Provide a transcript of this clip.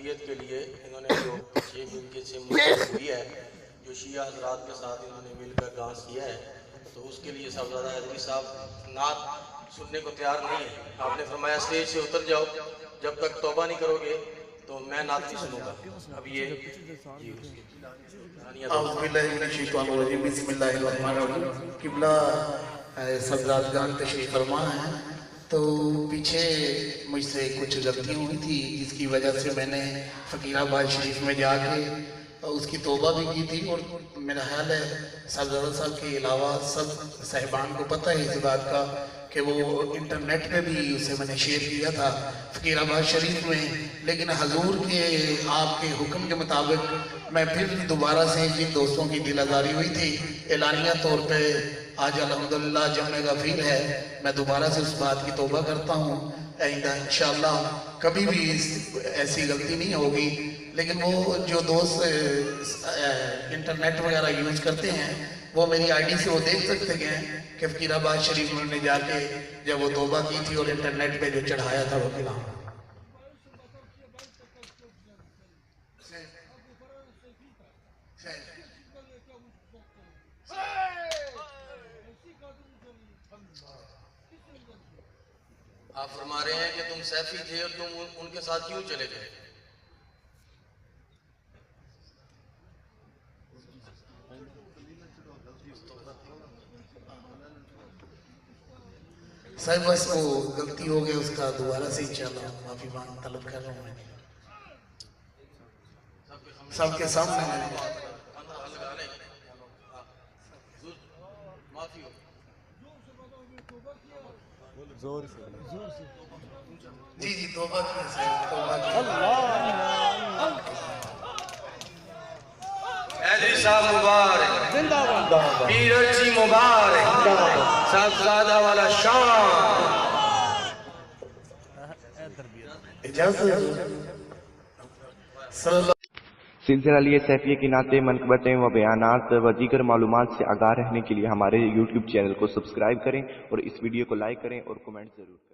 شریعت کے لیے انہوں نے جو 6 دن کے سے مشکل ہوئی ہے، جو شیعہ حضرات کے ساتھ انہوں نے مل کر ڈانس کیا ہے، تو اس کے لیے صاحبزادہ حضری صاحب نعت سننے کو تیار نہیں ہے. آپ نے فرمایا اسٹیج سے اتر جاؤ، جب تک توبہ نہیں کرو گے تو میں نعت نہیں سنوں گا. اب یہ اعوذ باللہ من الشیطان الرجیم، بسم اللہ الرحمن الرحیم. قبلہ صاحبزادگان تشریف فرما ہے، تو پیچھے مجھ سے کچھ غلطی ہوئی تھی جس کی وجہ سے میں نے فقیر آباد شریف میں جا کے اس کی توبہ بھی کی تھی. اور میرا خیال ہے صاحبزادہ صاحب کے علاوہ سب صاحبان کو پتہ ہے اس بات کا کہ وہ انٹرنیٹ پہ بھی اسے میں نے شیئر کیا تھا فقیر آباد شریف میں. لیکن حضور کے آپ کے حکم کے مطابق میں پھر دوبارہ سے جن دوستوں کی دل آزاری ہوئی تھی اعلانیہ طور پہ آج الحمدللہ جمع غفیر ہے، میں دوبارہ سے اس بات کی توبہ کرتا ہوں. آئندہ انشاءاللہ کبھی بھی ایسی غلطی نہیں ہوگی. لیکن وہ جو دوست انٹرنیٹ وغیرہ یوز کرتے ہیں وہ میری آئی ڈی سے وہ دیکھ سکتے ہیں کہ فقیر آباد شریف میں نے جا کے جب وہ توبہ کی تھی اور انٹرنیٹ پہ جو چڑھایا تھا وہ کلام. آپ فرما رہے ہیں کہ تم سیفی تھے اور تم ان کے ساتھ کیوں چلے گئے؟ صاحب بس وہ غلطی ہو گیا، اس کا دوبارہ سے انشاءاللہ معافی مانگ طلب کر رہا ہوں. میں سب کے سامنے جی توبہ کی صاحب، توبہ کی. حیدری صاحب مبارک، پیر ارچی مبارک، صاحبزادہ والا شان. سلسلہ لیے سیفیہ کی نعتیں، منقبتیں و بیانات و دیگر معلومات سے آگاہ رہنے کے لیے ہمارے YouTube چینل کو سبسکرائب کریں اور اس ویڈیو کو لائک کریں اور کمنٹ ضرور